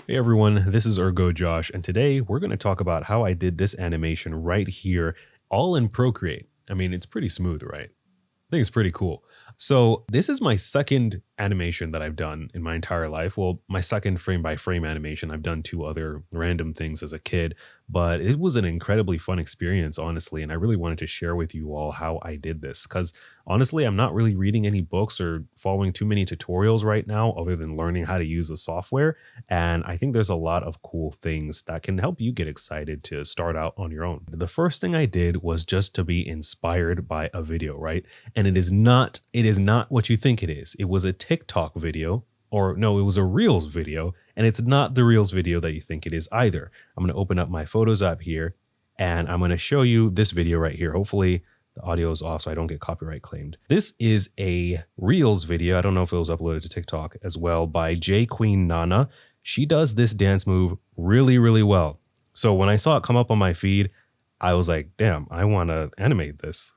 Hey everyone, this is Ergo Josh, and today we're going to talk about how I did this animation right here, all in Procreate. I mean, it's pretty smooth, right? I think it's pretty cool. So this is my second animation that I've done in my entire life. Well, my second frame by frame animation. I've done two other random things as a kid, but it was an incredibly fun experience, honestly. And I really wanted to share with you all how I did this because honestly, I'm not really reading any books or following too many tutorials right now other than learning how to use the software. And I think there's a lot of cool things that can help you get excited to start out on your own. The first thing I did was just to be inspired by a video, right? And it is not what you think it is. It was a TikTok video, or no, it was a Reels video, and it's not the Reels video that you think it is either. I'm going to open up my Photos app here, and I'm going to show you this video right here. Hopefully the audio is off so I don't get copyright claimed. This is a Reels video. I don't know if it was uploaded to TikTok as well, by J Queen Nana. She does this dance move really, really well. So when I saw it come up on my feed, I was like, damn, I want to animate this.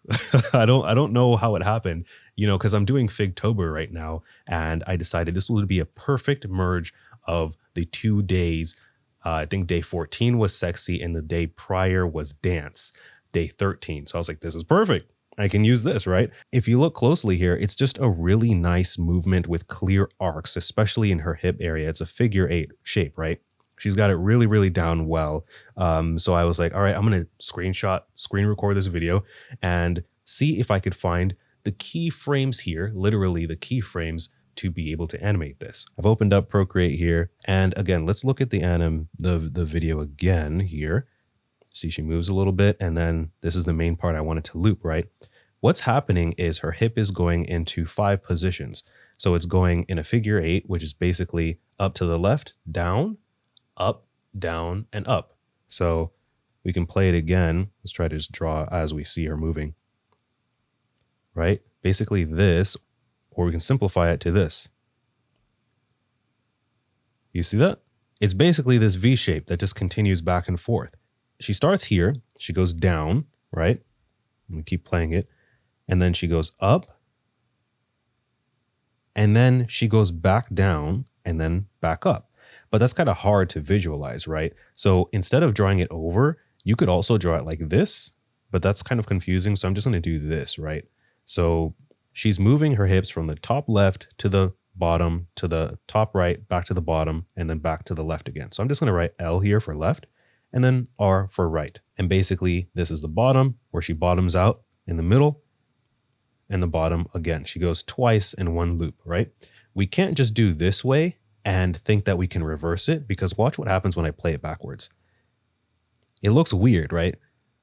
I don't know how it happened, because I'm doing Figtober right now. And I decided this would be a perfect merge of the 2 days. I think day 14 was sexy and the day prior was dance, day 13. So I was like, this is perfect. I can use this, right? If you look closely here, it's just a really nice movement with clear arcs, especially in her hip area. It's a figure 8 shape, right? She's got it really, really down well. So I was like, all right, I'm going to screen record this video and see if I could find the keyframes here, literally the keyframes to be able to animate this. I've opened up Procreate here. And again, let's look at the video again here. See, she moves a little bit. And then this is the main part I wanted to loop, right? What's happening is her hip is going into 5 positions. So it's going in a figure 8, which is basically up to the left, down, up, down, and up. So we can play it again. Let's try to just draw as we see her moving, right? Basically this, or we can simplify it to this. You see that? It's basically this V shape that just continues back and forth. She starts here, she goes down, right? I'm gonna keep playing it. And then she goes up, and then she goes back down, and then back up. But that's kind of hard to visualize, right? So instead of drawing it over, you could also draw it like this, but that's kind of confusing. So I'm just going to do this, right? So she's moving her hips from the top left to the bottom, to the top right, back to the bottom, and then back to the left again. So I'm just going to write L here for left and then R for right. And basically this is the bottom where she bottoms out in the middle, and the bottom again. She goes twice in one loop, right? We can't just do this way and think that we can reverse it, because watch what happens when I play it backwards. It looks weird, right?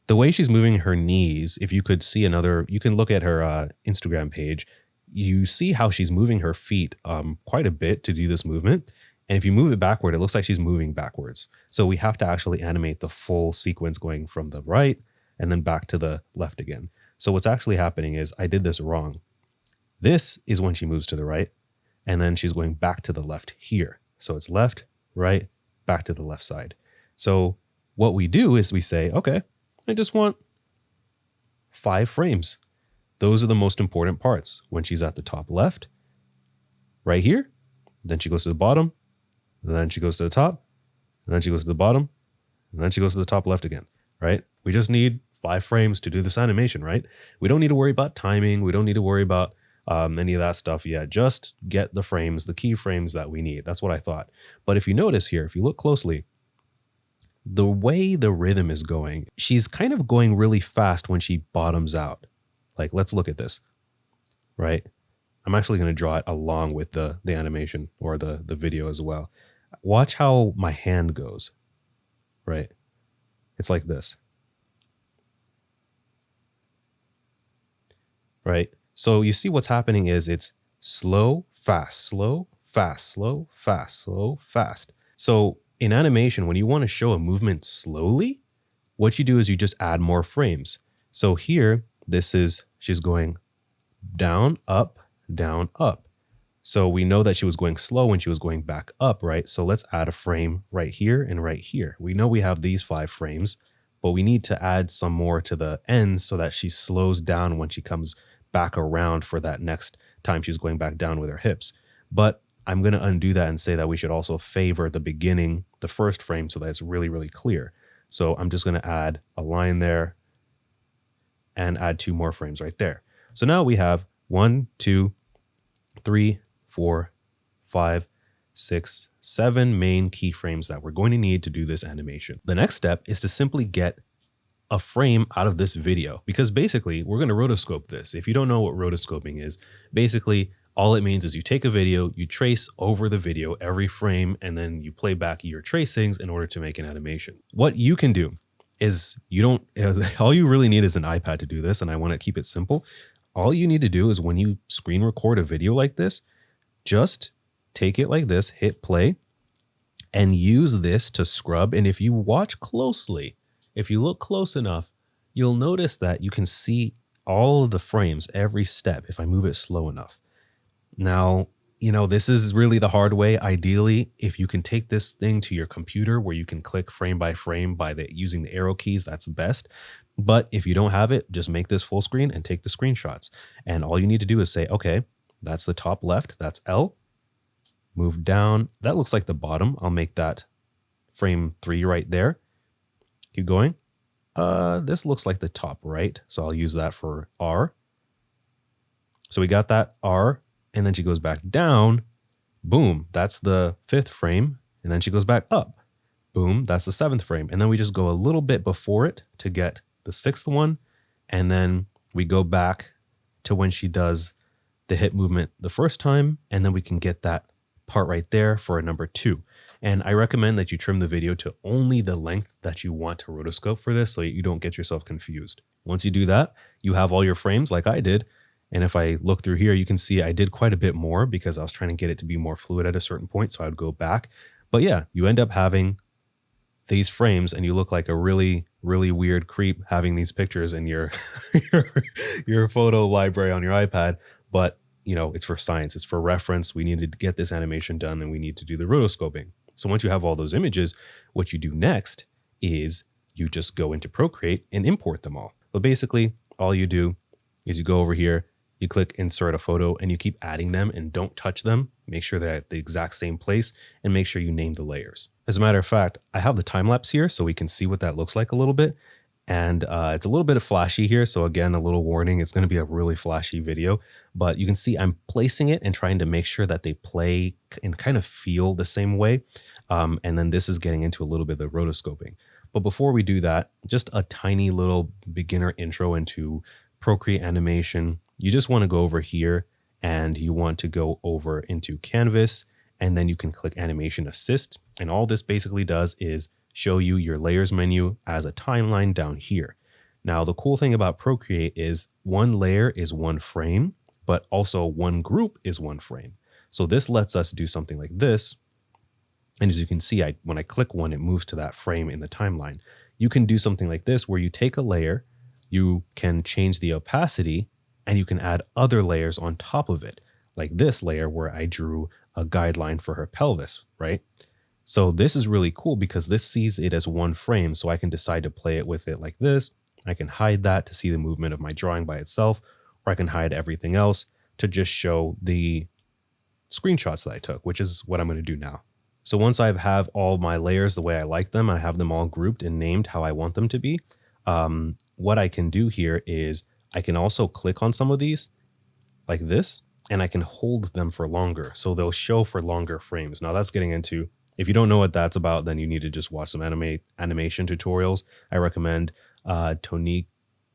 The way she's moving her knees, if you could see you can look at her Instagram page, you see how she's moving her feet quite a bit to do this movement. And if you move it backward, it looks like she's moving backwards. So we have to actually animate the full sequence going from the right and then back to the left again. So what's actually happening is I did this wrong. This is when she moves to the right, and then she's going back to the left here. So it's left, right, back to the left side. So what we do is we say, okay, I just want 5 frames. Those are the most important parts. When she's at the top left, right here, then she goes to the bottom, and then she goes to the top, and then she goes to the bottom, and then she goes to the top left again, right? We just need 5 frames to do this animation, right? We don't need to worry about timing. We don't need to worry about any of that stuff yet. Just get the frames, the key frames that we need. That's what I thought. But if you notice here, if you look closely, the way the rhythm is going, she's kind of going really fast when she bottoms out. Like, let's look at this, right? I'm actually going to draw it along with the animation or the video as well. Watch how my hand goes, right? It's like this, right? So you see what's happening is it's slow, fast, slow, fast, slow, fast, slow, fast. So in animation, when you want to show a movement slowly, what you do is you just add more frames. So here, she's going down, up, down, up. So we know that she was going slow when she was going back up, right? So let's add a frame right here and right here. We know we have these 5 frames, but we need to add some more to the ends so that she slows down when she comes back around for that next time she's going back down with her hips. But I'm going to undo that and say that we should also favor the beginning, the first frame, so that it's really, really clear. So I'm just going to add a line there and add 2 more frames right there. So now we have 1, 2, 3, 4, 5, 6, 7 main keyframes that we're going to need to do this animation. The next step is to simply get a frame out of this video, because basically we're going to rotoscope this. If you don't know what rotoscoping is, basically all it means is you take a video, you trace over the video every frame, and then you play back your tracings in order to make an animation. What you can do is all you really need is an iPad to do this, and I want to keep it simple. All you need to do is when you screen record a video like this, just take it like this, hit play, and use this to scrub. And if you watch closely, if you look close enough, you'll notice that you can see all of the frames, every step, if I move it slow enough. Now, this is really the hard way. Ideally, if you can take this thing to your computer where you can click frame by frame using the arrow keys, that's best. But if you don't have it, just make this full screen and take the screenshots. And all you need to do is say, okay, that's the top left, that's L. Move down. That looks like the bottom. I'll make that frame 3 right there. Keep going. This looks like the top right, so I'll use that for R. So we got that R, and then she goes back down. Boom, that's the 5th frame, and then she goes back up. Boom, that's the 7th frame, and then we just go a little bit before it to get the 6th one, and then we go back to when she does the hip movement the first time, and then we can get that part right there for a number 2. And I recommend that you trim the video to only the length that you want to rotoscope for this so you don't get yourself confused. Once you do that, you have all your frames like I did. And if I look through here, you can see I did quite a bit more because I was trying to get it to be more fluid at a certain point. So I would go back. But yeah, you end up having these frames and you look like a really, really weird creep having these pictures in your, your photo library on your iPad. But it's for science. It's for reference. We needed to get this animation done and we need to do the rotoscoping. So once you have all those images, what you do next is you just go into Procreate and import them all. But basically, all you do is you go over here, you click insert a photo, and you keep adding them and don't touch them. Make sure they're at the exact same place and make sure you name the layers. As a matter of fact, I have the time lapse here so we can see what that looks like a little bit. And it's a little bit of flashy here. So again, a little warning, it's going to be a really flashy video, but you can see I'm placing it and trying to make sure that they play and kind of feel the same way. And then this is getting into a little bit of the rotoscoping. But before we do that, just a tiny little beginner intro into Procreate animation. You just want to go over here and you want to go over into Canvas, and then you can click Animation Assist. And all this basically does is show you your layers menu as a timeline down here. Now, the cool thing about Procreate is one layer is one frame, but also one group is one frame. So this lets us do something like this. And as you can see, when I click one, it moves to that frame in the timeline. You can do something like this where you take a layer, you can change the opacity, and you can add other layers on top of it, like this layer where I drew a guideline for her pelvis, right? So this is really cool because this sees it as one frame, so I can decide to play it with it like this. I can hide that to see the movement of my drawing by itself, or I can hide everything else to just show the screenshots that I took, which is what I'm going to do now. So once I have all my layers the way I like them, I have them all grouped and named how I want them to be. What I can do here is I can also click on some of these like this, and I can hold them for longer. So they'll show for longer frames. Now that's getting into, if you don't know what that's about, then you need to just watch some animation tutorials. I recommend Tonico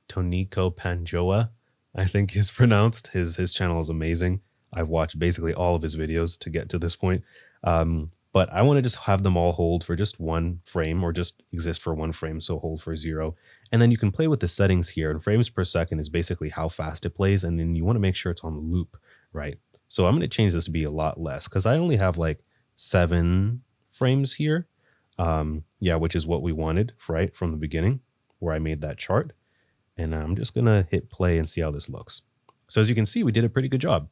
Panjoa, I think is pronounced. His channel is amazing. I've watched basically all of his videos to get to this point. But I want to just have them all hold for just one frame or just exist for one frame. So hold for 0. And then you can play with the settings here. And frames per second is basically how fast it plays. And then you want to make sure it's on loop, right? So I'm going to change this to be a lot less because I only have like 7 frames here. Which is what we wanted, right? From the beginning where I made that chart. And I'm just going to hit play and see how this looks. So as you can see, we did a pretty good job.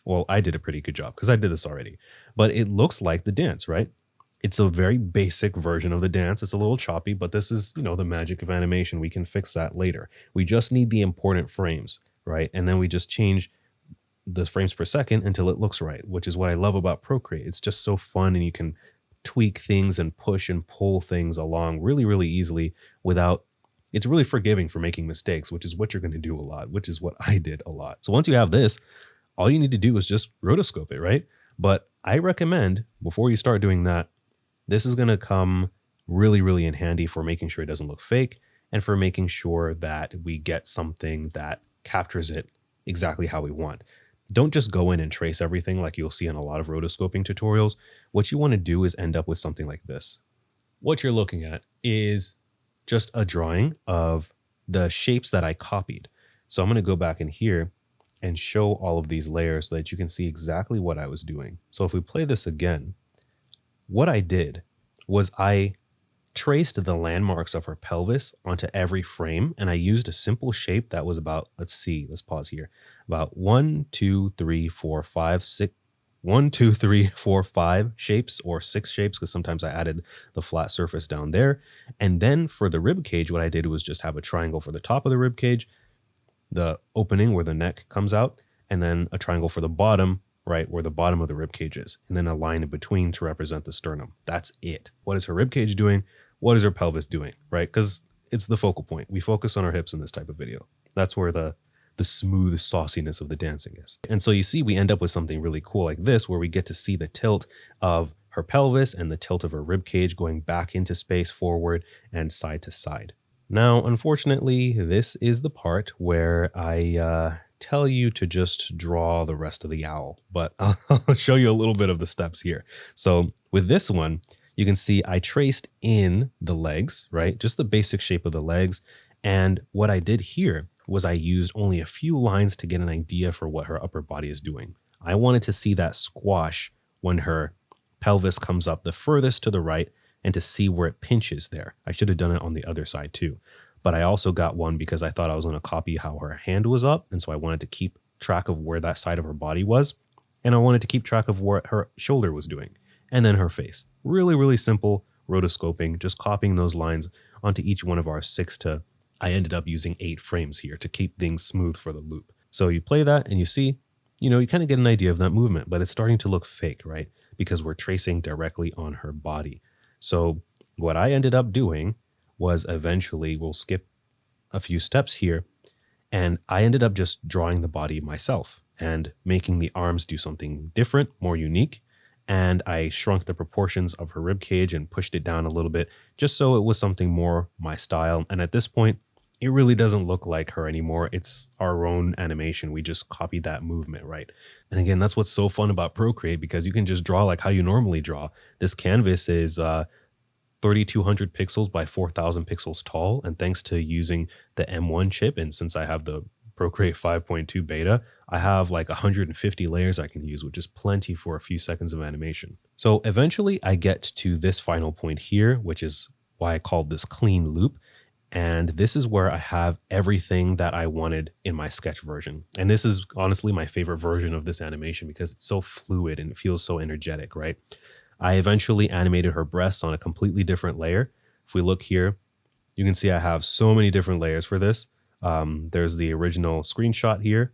Well, I did a pretty good job because I did this already, but it looks like the dance, right? It's a very basic version of the dance. It's a little choppy, but this is, the magic of animation. We can fix that later. We just need the important frames, right? And then we just change the frames per second until it looks right, which is what I love about Procreate. It's just so fun, and you can tweak things and push and pull things along really, really easily without, it's really forgiving for making mistakes, which is what you're going to do a lot, which is what I did a lot. So once you have this, all you need to do is just rotoscope it, right? But I recommend before you start doing that, this is going to come really, really in handy for making sure it doesn't look fake and for making sure that we get something that captures it exactly how we want. Don't just go in and trace everything like you'll see in a lot of rotoscoping tutorials. What you want to do is end up with something like this. What you're looking at is just a drawing of the shapes that I copied. So I'm going to go back in here and show all of these layers so that you can see exactly what I was doing. So if we play this again, what I did was I traced the landmarks of her pelvis onto every frame, and I used a simple shape that was about, let's pause here, about 1, 2, 3, 4, 5, 6, 1, 2, 3, 4, 5 shapes, or 6 shapes, because sometimes I added the flat surface down there. And then for the rib cage, what I did was just have a triangle for the top of the rib cage, the opening where the neck comes out, and then a triangle for the bottom, right where the bottom of the rib cage is, and then a line in between to represent the sternum. That's it. What is her rib cage doing? What is her pelvis doing, right? Because it's the focal point. We focus on our hips in this type of video. That's where the smooth sauciness of the dancing is. And so you see, we end up with something really cool like this, where we get to see the tilt of her pelvis and the tilt of her rib cage going back into space, forward and side to side. Now, unfortunately, this is the part where I tell you to just draw the rest of the owl, but I'll show you a little bit of the steps here. So with this one, you can see I traced in the legs, right? Just the basic shape of the legs. And what I did here was I used only a few lines to get an idea for what her upper body is doing. I wanted to see that squash when her pelvis comes up the furthest to the right and to see where it pinches there. I should have done it on the other side too. But I also got one because I thought I was going to copy how her hand was up. And so I wanted to keep track of where that side of her body was. And I wanted to keep track of what her shoulder was doing. And then her face. Really, really simple rotoscoping, just copying those lines onto each one of our 6 to, I ended up using 8 frames here to keep things smooth for the loop. So you play that and you see, you kind of get an idea of that movement, but it's starting to look fake, right? Because we're tracing directly on her body. So what I ended up doing was eventually, we'll skip a few steps here, and I ended up just drawing the body myself and making the arms do something different, more unique. And I shrunk the proportions of her rib cage and pushed it down a little bit just so it was something more my style. And at this point, it really doesn't look like her anymore. It's our own animation. We just copied that movement, right? And again, that's what's so fun about Procreate, because you can just draw like how you normally draw. This canvas is 3,200 pixels by 4,000 pixels tall. And thanks to using the M1 chip, and since I have the Procreate 5.2 beta, I have like 150 layers I can use, which is plenty for a few seconds of animation. So eventually I get to this final point here, which is why I called this clean loop. And this is where I have everything that I wanted in my sketch version. And this is honestly my favorite version of this animation because it's so fluid and it feels so energetic, right? I eventually animated her breasts on a completely different layer. If we look here, you can see I have so many different layers for this. There's the original screenshot here.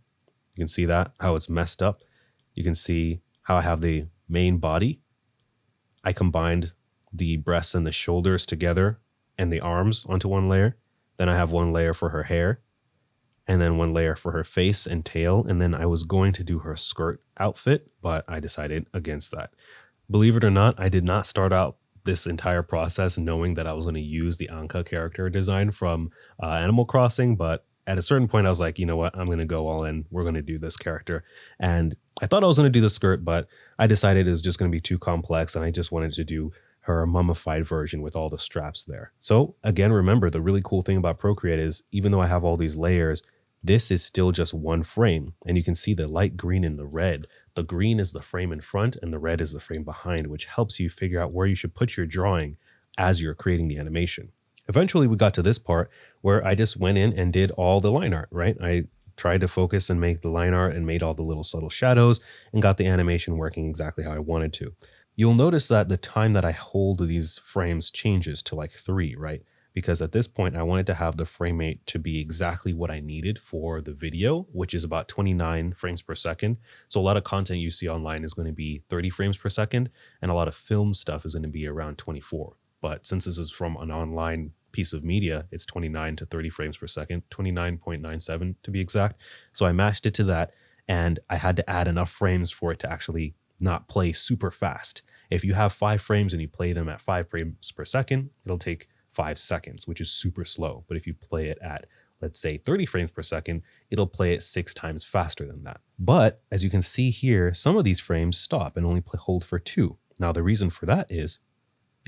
You can see that, how it's messed up. You can see how I have the main body. I combined the breasts and the shoulders together and the arms onto one layer. Then I have one layer for her hair, and then one layer for her face and tail. And then I was going to do her skirt outfit, but I decided against that. Believe it or not, I did not start out this entire process knowing that I was going to use the Anka character design from Animal Crossing, but at a certain point I was like, you know what, I'm going to go all in. We're going to do this character. And I thought I was going to do the skirt, but I decided it was just going to be too complex, and I just wanted to do her mummified version with all the straps there. So again, remember, the really cool thing about Procreate is even though I have all these layers, this is still just one frame. And you can see the light green and the red. The green is the frame in front and the red is the frame behind, which helps you figure out where you should put your drawing as you're creating the animation. Eventually we got to this part where I just went in and did all the line art, right? I tried to focus and make the line art and made all the little subtle shadows and got the animation working exactly how I wanted to. You'll notice that the time that I hold these frames changes to like 3, right? because at this point I wanted to have the frame rate to be exactly what I needed for the video, which is about 29 frames per second. So a lot of content you see online is going to be 30 frames per second, and a lot of film stuff is going to be around 24. But since this is from an online piece of media, it's 29 to 30 frames per second, 29.97 to be exact. So I matched it to that, and I had to add enough frames for it to actually not play super fast. If you have 5 frames and you play them at 5 frames per second, it'll take 5 seconds, which is super slow. But if you play it at, let's say, 30 frames per second, it'll play it 6 times faster than that. But as you can see here, some of these frames stop and only hold for 2. Now, the reason for that is,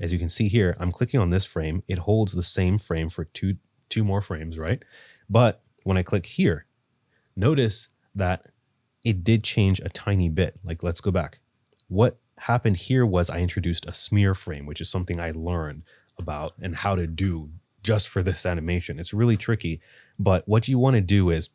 as you can see here, I'm clicking on this frame. It holds the same frame for two more frames, right? But when I click here, notice that it did change a tiny bit. Like, let's go back. What happened here was I introduced a smear frame, which is something I learned about and how to do just for this animation. It's really tricky, but what you want to do is,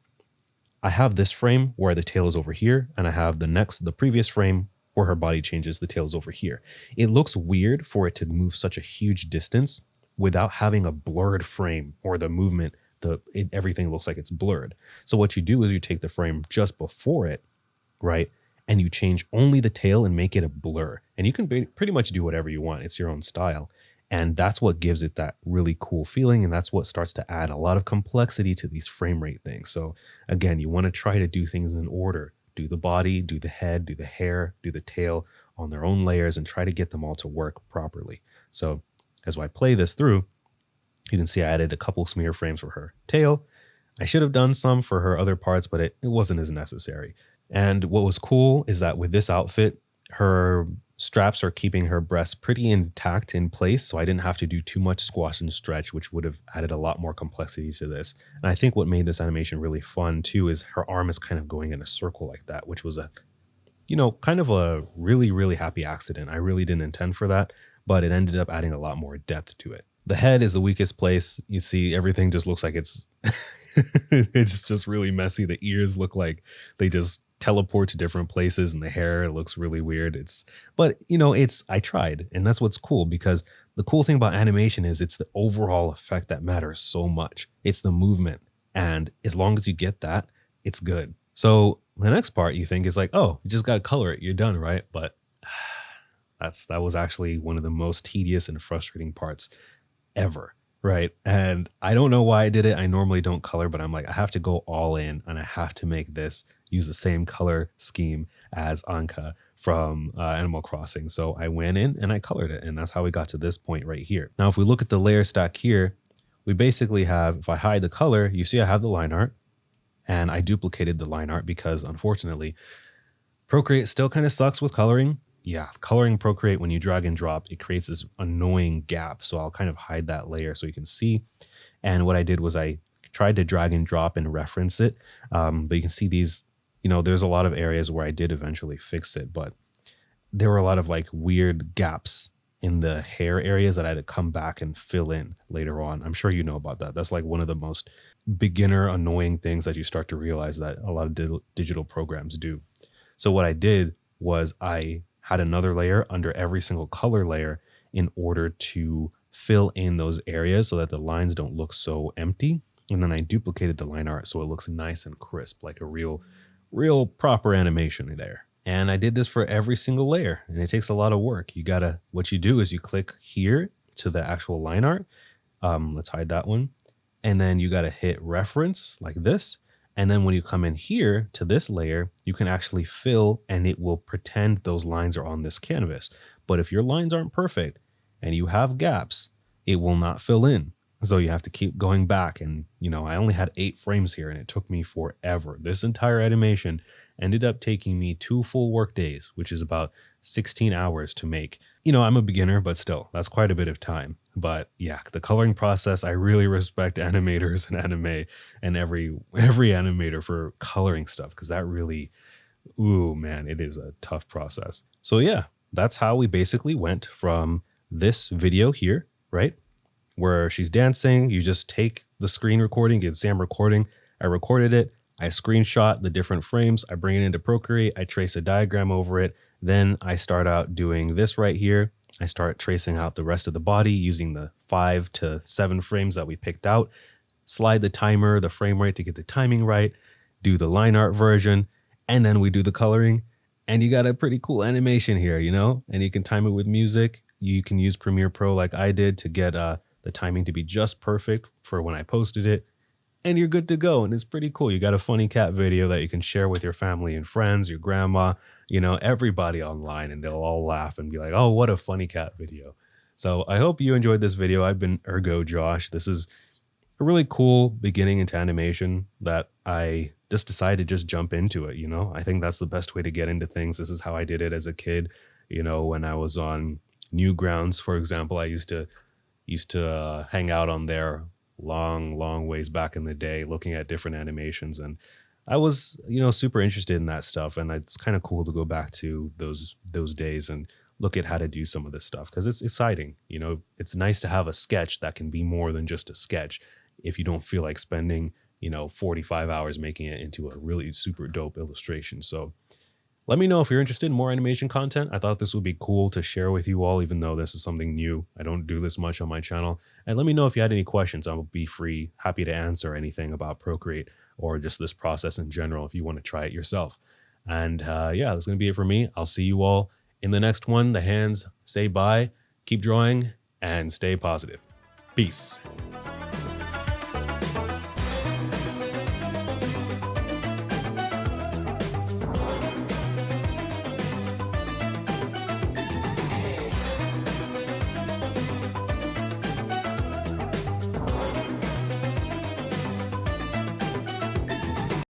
I have this frame where the tail is over here, and I have the previous frame where her body changes, the tail's over here. It looks weird for it to move such a huge distance without having a blurred frame, or the movement, everything looks like it's blurred. So what you do is you take the frame just before it, right? And you change only the tail and make it a blur. And you can pretty much do whatever you want. It's your own style. And that's what gives it that really cool feeling. And that's what starts to add a lot of complexity to these frame rate things. So again, you want to try to do things in order. Do the body, do the head, do the hair, do the tail on their own layers, and try to get them all to work properly. So as I play this through, you can see I added a couple smear frames for her tail. I should have done some for her other parts, but it wasn't as necessary. And what was cool is that with this outfit, her straps are keeping her breasts pretty intact in place, so I didn't have to do too much squash and stretch, which would have added a lot more complexity to this. And I think what made this animation really fun too is her arm is kind of going in a circle like that, which was kind of a really, really happy accident. I really didn't intend for that, but it ended up adding a lot more depth to it. The head is the weakest place. You see everything just looks like it's it's just really messy. The ears look like they just teleport to different places, and the hair looks really weird. I tried, and that's what's cool, because the cool thing about animation is it's the overall effect that matters so much. It's the movement, and as long as you get that, it's good. So the next part you think is like, oh, you just got to color it, you're done, right? But that was actually one of the most tedious and frustrating parts ever, right? And I don't know why I did it. I normally don't color, but I'm like, I have to go all in, and I have to make this use the same color scheme as Anka from Animal Crossing. So I went in and I colored it, and that's how we got to this point right here. Now, if we look at the layer stack here, we basically have, if I hide the color, you see I have the line art, and I duplicated the line art because, unfortunately, Procreate still kind of sucks with coloring. Yeah, coloring Procreate, when you drag and drop, it creates this annoying gap. So I'll kind of hide that layer so you can see. And what I did was I tried to drag and drop and reference it. But you can see these, there's a lot of areas where I did eventually fix it, but there were a lot of like weird gaps in the hair areas that I had to come back and fill in later on. I'm sure you know about that. That's like one of the most beginner annoying things that you start to realize that a lot of digital programs do. So what I did was I had another layer under every single color layer in order to fill in those areas so that the lines don't look so empty. And then I duplicated the line art so it looks nice and crisp, like a real proper animation there. And I did this for every single layer, and it takes a lot of work. What you do is you click here to the actual line art. Let's hide that one. And then you got to hit reference like this. And then when you come in here to this layer, you can actually fill, and it will pretend those lines are on this canvas. But if your lines aren't perfect and you have gaps, it will not fill in. So you have to keep going back. And, I only had 8 frames here, and it took me forever. This entire animation ended up taking me 2 full work days, which is about 16 hours to make. I'm a beginner, but still, that's quite a bit of time. But yeah, the coloring process, I really respect animators and anime and every animator for coloring stuff, because that really, it is a tough process. So yeah, that's how we basically went from this video here, right, where she's dancing. You just take the screen recording, get Sam recording. I recorded it. I screenshot the different frames. I bring it into Procreate. I trace a diagram over it. Then I start out doing this right here. I start tracing out the rest of the body using the 5 to 7 frames that we picked out, slide the timer, the frame rate to get the timing right, do the line art version, and then we do the coloring. And you got a pretty cool animation here, you know, and you can time it with music. You can use Premiere Pro like I did to get the timing to be just perfect for when I posted it. And you're good to go. And it's pretty cool. You got a funny cat video that you can share with your family and friends, your grandma, you know, everybody online, and they'll all laugh and be like, oh, what a funny cat video. So I hope you enjoyed this video. I've been Ergo Josh. This is a really cool beginning into animation that I just decided to just jump into it. You know, I think that's the best way to get into things. This is how I did it as a kid. You know, when I was on Newgrounds, for example, I used to hang out on there long ways back in the day, looking at different animations. And I was, you know, super interested in that stuff. And it's kind of cool to go back to those days and look at how to do some of this stuff, because it's exciting. You know, it's nice to have a sketch that can be more than just a sketch if you don't feel like spending, you know, 45 hours making it into a really super dope illustration. So let me know if you're interested in more animation content. I thought this would be cool to share with you all, even though this is something new. I don't do this much on my channel. And let me know if you had any questions. I'll be happy to answer anything about Procreate or just this process in general if you want to try it yourself. And yeah, that's going to be it for me. I'll see you all in the next one. The hands say bye, keep drawing, and stay positive. Peace.